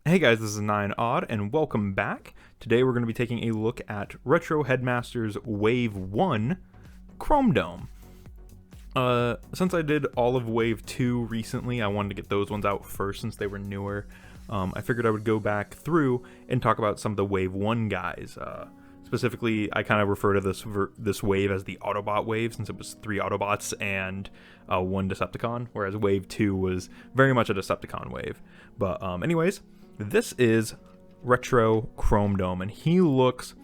Hey guys, this is 9odd, and welcome back. Today we're going to be taking a look at Retro Headmasters Wave 1 Chromedome. Since I did all of Wave 2 recently, I wanted to get those ones out first since they were newer. I figured I would go back through and talk about some of the Wave 1 guys. Specifically, I kind of refer to this wave as the Autobot wave, since it was 3 Autobots and 1 Decepticon, whereas Wave 2 was very much a Decepticon wave. But anyways, this is Retro Chromedome, and he looks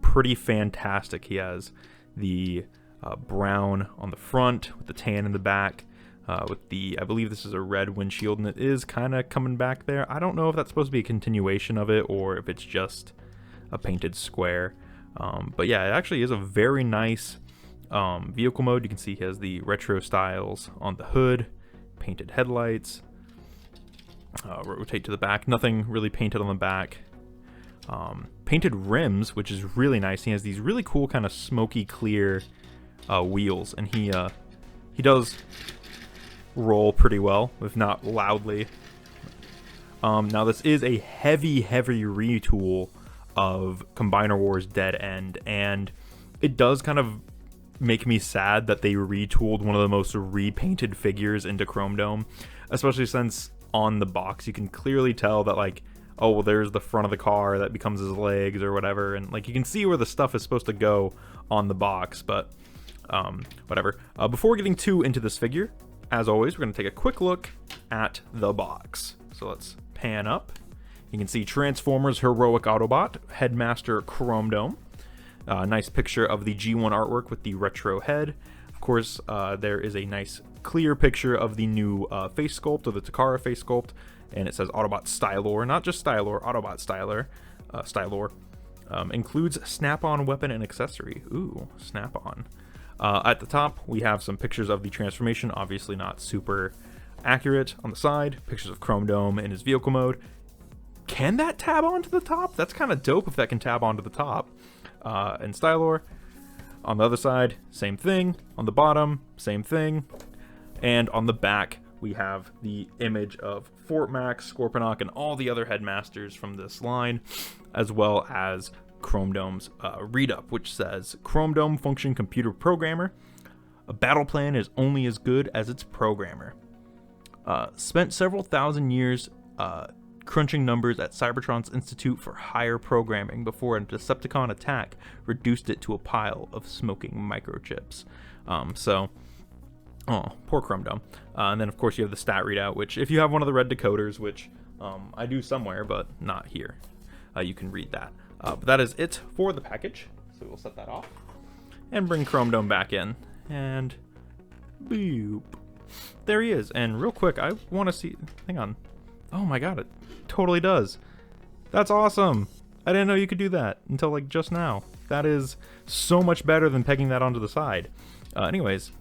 pretty fantastic. He has the brown on the front with the tan in the back, with the, I believe this is a red windshield, and it is kind of coming back there. I don't know if that's supposed to be a continuation of it or if it's just a painted square. But yeah, it actually is a very nice vehicle mode. You can see he has the retro styles on the hood, painted headlights. Rotate to the back, nothing really painted on the back. Painted rims, which is really nice. He has these really cool kind of smoky clear wheels, and he does roll pretty well, if not loudly. Now this is a heavy retool of Combiner Wars Dead End, and it does kind of make me sad that they retooled one of the most repainted figures into Chromedome, especially since on the box you can clearly tell that, like, oh well, there's the front of the car that becomes his legs or whatever, and like you can see where the stuff is supposed to go on the box. But whatever. Before getting too into this figure, as always, we're going to take a quick look at the box. So let's pan up. You can see Transformers Heroic Autobot Headmaster Chromedome. Nice picture of the G1 artwork with the retro head. Of course, there is a nice clear picture of the new face sculpt, or the Takara face sculpt, and it says Autobot Stylor, not just Stylor, Autobot Stylor. Includes snap-on weapon and accessory. Ooh, snap-on. At the top, we have some pictures of the transformation, obviously not super accurate. On the side, pictures of Chromedome in his vehicle mode. Can that tab onto the top? That's kind of dope if that can tab onto the top. And Stylor. On the other side, same thing. On the bottom, same thing. And on the back, we have the image of Fort Max, Scorponok, and all the other headmasters from this line, as well as Chromedome's read-up, which says, Chromedome function computer programmer. A battle plan is only as good as its programmer. Spent several thousand years crunching numbers at Cybertron's Institute for Higher Programming before a Decepticon attack reduced it to a pile of smoking microchips. Oh, poor Chromedome. And then, of course, you have the stat readout, which, if you have one of the red decoders, which I do somewhere, but not here, you can read that. But that is it for the package. So we'll set that off and bring Chromedome back in. And boop. There he is. And real quick, I want to see... Hang on. Oh my god, it totally does. That's awesome. I didn't know you could do that until like just now. That is so much better than pegging that onto the side. Anyways,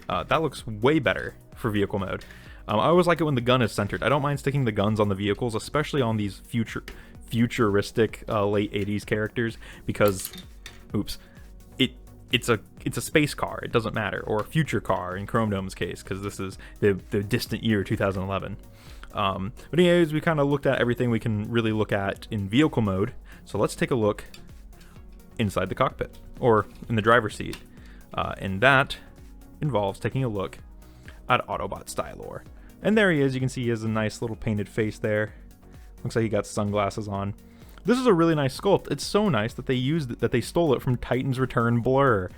that looks way better for vehicle mode. I always like it when the gun is centered. I don't mind sticking the guns on the vehicles, especially on these futuristic late 80s characters, because, oops, it's a space car. It doesn't matter, or a future car in Chromedome's case, because this is the distant year 2011. But anyways, we kind of looked at everything we can really look at in vehicle mode. So let's take a look inside the cockpit, or in the driver's seat. And that involves taking a look at Autobot Stylor. And there he is. You can see he has a nice little painted face there. Looks like he got sunglasses on. This is a really nice sculpt. It's so nice that they stole it from Titan's Return Blur.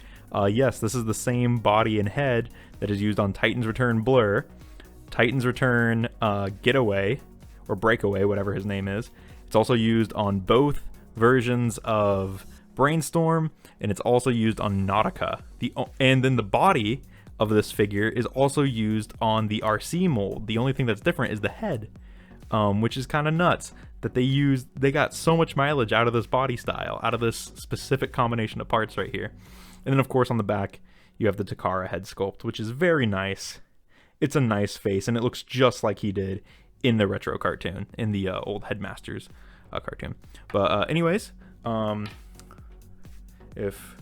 Yes, this is the same body and head that is used on Titan's Return Blur, Titan's Return Getaway, or Breakaway, whatever his name is. It's also used on both versions of Brainstorm, and it's also used on Nautica. And then the body of this figure is also used on the RC mold. The only thing that's different is the head, which is kind of nuts that they got so much mileage out of this body style, out of this specific combination of parts right here. And then, of course, on the back, you have the Takara head sculpt, which is very nice. It's a nice face, and it looks just like he did in the retro cartoon, in the old Headmasters cartoon. But anyways, if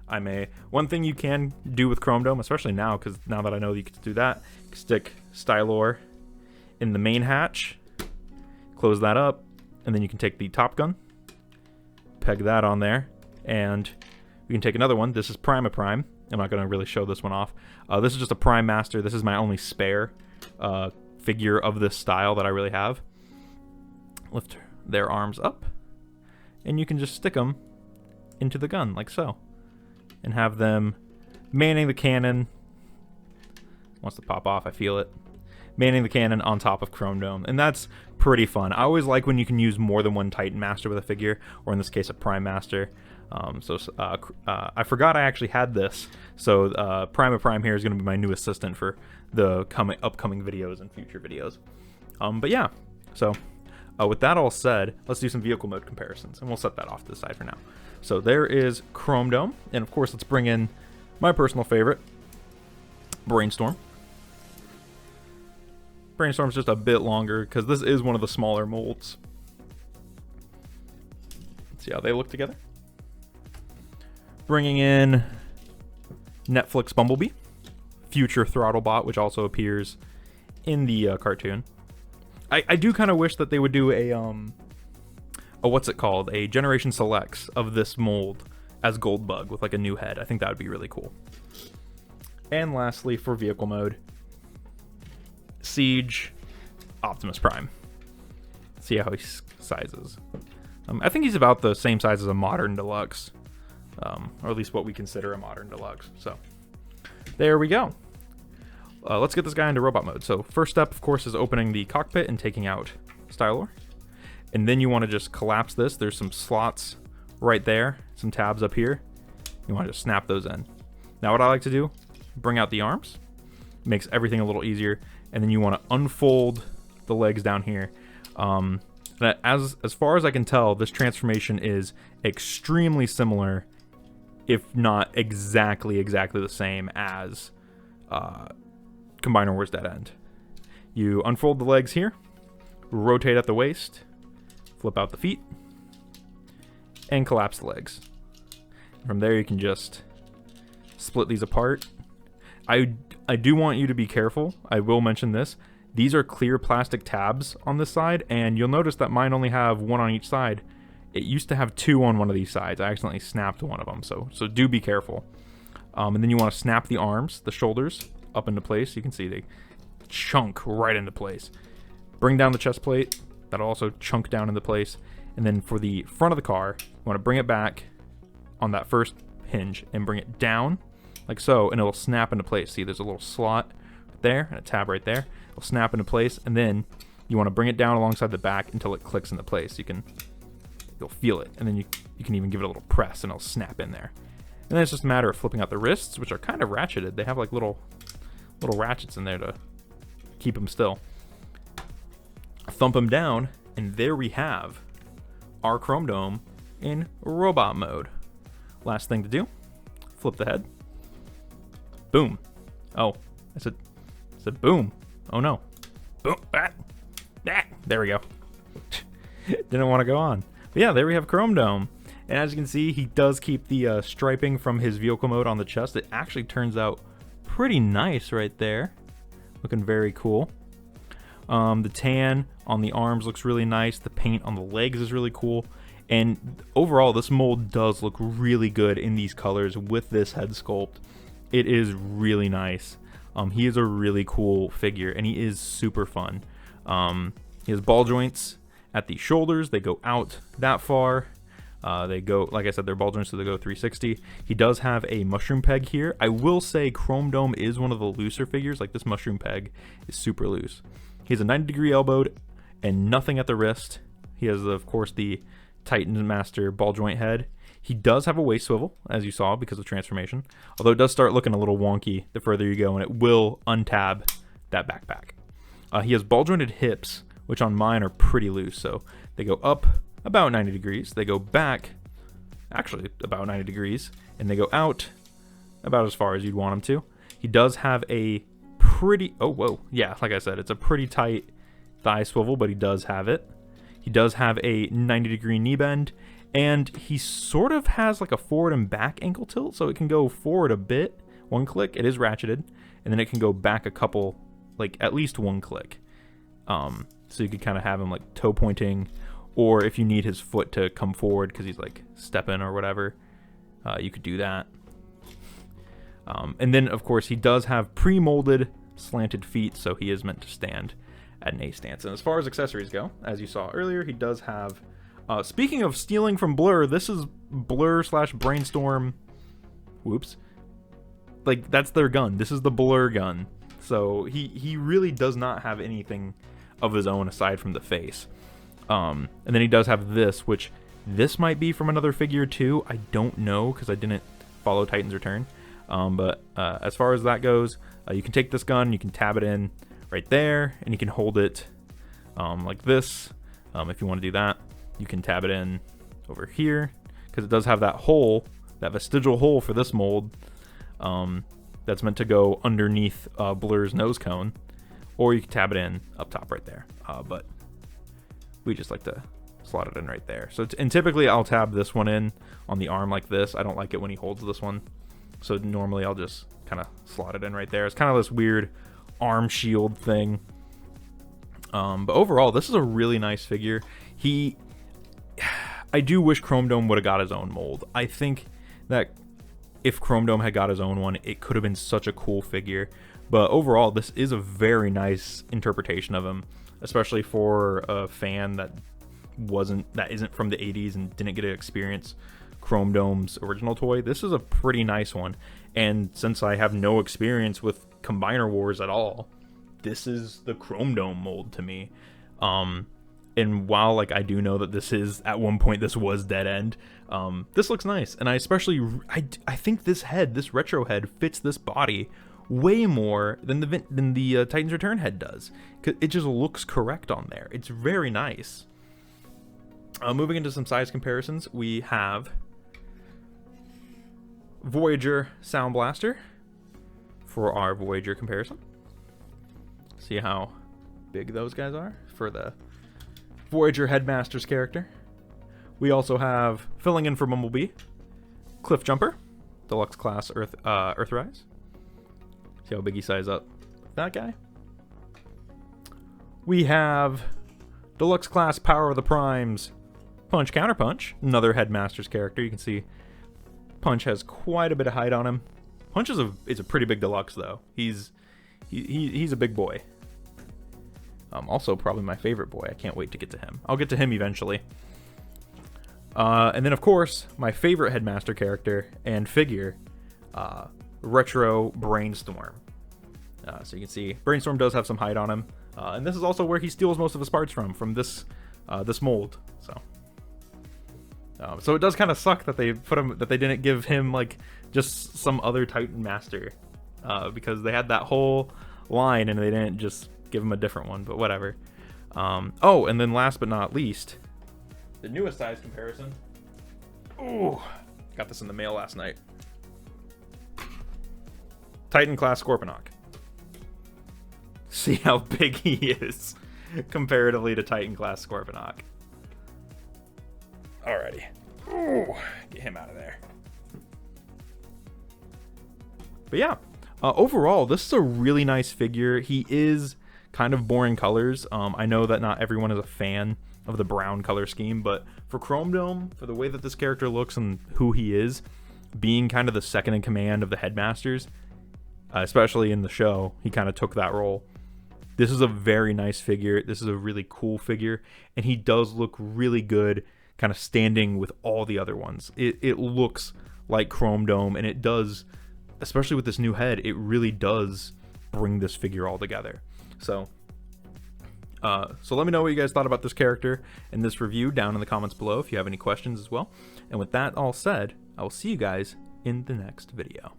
I may, one thing you can do with Chromedome, especially now, because now that I know you can do that, stick Stylor in the main hatch, Close that up, and then you can take the top gun, peg that on there, and you can take another one. This is Prime. I'm not going to really show this one off. This is just a Prime Master. This is my only spare figure of this style that I really have. Lift their arms up, and you can just stick them into the gun like so, and have them manning the cannon. Wants to pop off, I feel it. Manning the cannon on top of Chromedome, and that's pretty fun. I always like when you can use more than one Titan Master with a figure, or in this case a Prime Master. I forgot I actually had this, so Prime here is going to be my new assistant for the upcoming videos and future videos. But yeah, so with that all said, let's do some vehicle mode comparisons, and we'll set that off to the side for now. So there is Chromedome, and of course let's bring in my personal favorite, Brainstorm. Brainstorm's just a bit longer because this is one of the smaller molds. Let's see how they look together. Bringing in Netflix Bumblebee, future Throttlebot, which also appears in the cartoon. I do kind of wish that they would do a what's it called? A Generation Selects of this mold as Goldbug with like a new head. I think that would be really cool. And lastly, for vehicle mode, Siege Optimus Prime. See how he sizes. I think he's about the same size as a modern deluxe, or at least what we consider a modern deluxe. So there we go. Let's get this guy into robot mode. So first step, of course, is opening the cockpit and taking out Stylor. And then you want to just collapse this. There's some slots right there, some tabs up here. You want to just snap those in. Now what I like to do, bring out the arms. Makes everything a little easier. And then you want to unfold the legs down here. As far as I can tell, this transformation is extremely similar, if not exactly the same as Combiner Wars Dead End. You unfold the legs here, rotate at the waist, flip out the feet, and collapse the legs. From there you can just split these apart. I do want you to be careful. I will mention this. These are clear plastic tabs on this side, and you'll notice that mine only have one on each side. It used to have two on one of these sides. I accidentally snapped one of them, so do be careful. And then you want to snap the arms, the shoulders, up into place. You can see they chunk right into place. Bring down the chest plate. That'll also chunk down into place. And then for the front of the car, you want to bring it back on that first hinge and bring it down like so, and it'll snap into place. See, there's a little slot there and a tab right there. It'll snap into place, and then you want to bring it down alongside the back until it clicks into place. You'll feel it, and then you can even give it a little press and it'll snap in there. And then it's just a matter of flipping out the wrists, which are kind of ratcheted. They have like little ratchets in there to keep them still. Thump them down, and there we have our Chromedome in robot mode. Last thing to do, flip the head. Boom. Oh, I said boom. Oh no. Boom. Ah. Ah. There we go. Didn't want to go on. But yeah, there we have Chromedome. And as you can see, he does keep the striping from his vehicle mode on the chest. It actually turns out pretty nice right there. Looking very cool. The tan on the arms looks really nice. The paint on the legs is really cool. And overall, this mold does look really good in these colors with this head sculpt. It is really nice. He is a really cool figure, and he is super fun. He has ball joints at the shoulders. They go out that far. They go, like I said, they're ball joints, so they go 360. He does have a mushroom peg here. I will say Chromedome is one of the looser figures. Like, this mushroom peg is super loose. He has a 90-degree elbowed and nothing at the wrist. He has, of course, the Titan Master ball joint head. He does have a waist swivel, as you saw, because of transformation. Although it does start looking a little wonky the further you go, and it will untab that backpack. He has ball jointed hips, which on mine are pretty loose. So they go up about 90 degrees. They go back, actually about 90 degrees. And they go out about as far as you'd want them to. He does have a pretty, oh, whoa. Yeah, like I said, it's a pretty tight thigh swivel, but he does have it. He does have a 90-degree knee bend. And he sort of has like a forward and back ankle tilt, so it can go forward a bit, one click. It is ratcheted, and then it can go back a couple, like at least one click. So you could kind of have him like toe pointing, or if you need his foot to come forward because he's like stepping or whatever, you could do that. And then of course he does have pre-molded slanted feet, so he is meant to stand at an A stance. And as far as accessories go, as you saw earlier, he does have, speaking of stealing from Blur, this is Blur / Brainstorm, whoops, like that's their gun. This is the Blur gun. So he really does not have anything of his own aside from the face. And then he does have this, which this might be from another figure too. I don't know because I didn't follow Titan's Return. But as far as that goes, you can take this gun, you can tab it in right there, and you can hold it like this. If you want to do that, you can tab it in over here because it does have that hole, that vestigial hole for this mold that's meant to go underneath Blur's nose cone, or you can tab it in up top right there. But we just like to slot it in right there. So and typically I'll tab this one in on the arm like this. I don't like it when he holds this one. So normally I'll just kind of slot it in right there. It's kind of this weird arm shield thing. But overall, this is a really nice figure. I do wish Chromedome would have got his own mold. I think that if Chromedome had got his own one, it could have been such a cool figure. But overall, this is a very nice interpretation of him, especially for a fan that isn't from the 80s and didn't get to experience Chromedome's original toy. This is a pretty nice one, and since I have no experience with Combiner Wars at all, this is the Chromedome mold to me. And while like I do know that this is, at one point this was Dead End, this looks nice, and I think this retro head fits this body way more than the Titan's Return head does. It just looks correct on there. It's very nice. Moving into some size comparisons, we have Voyager Sound Blaster for our Voyager comparison. See how big those guys are for the Voyager Headmasters character. We also have, filling in for Bumblebee, Cliff Jumper, Deluxe Class Earthrise. See how big he sizes up that guy. We have Deluxe Class Power of the Primes, Punch Counterpunch, another Headmasters character. You can see Punch has quite a bit of height on him. Punch is a pretty big deluxe though. He's a big boy. Also probably my favorite boy. I can't wait to get to him. I'll get to him eventually. And then of course my favorite Headmaster character and figure, Retro Brainstorm. So you can see Brainstorm does have some height on him, and this is also where he steals most of his parts from this mold. So it does kind of suck that they didn't give him like just some other Titan Master, because they had that whole line and they didn't just give him a different one. But whatever. Oh, and then last but not least, the newest size comparison. Ooh, got this in the mail last night. Titan class Scorponok. See how big he is comparatively to Titan class Scorponok. Alrighty. Ooh, get him out of there. But yeah, overall, this is a really nice figure. He is kind of boring colors. I know that not everyone is a fan of the brown color scheme, but for Chromedome, for the way that this character looks and who he is, being kind of the second in command of the Headmasters, especially in the show, he kind of took that role. This is a very nice figure. This is a really cool figure, and he does look really good kind of standing with all the other ones. It looks like Chromedome, and it does, especially with this new head, it really does bring this figure all together. So let me know what you guys thought about this character and this review down in the comments below if you have any questions as well. And with that all said, I will see you guys in the next video.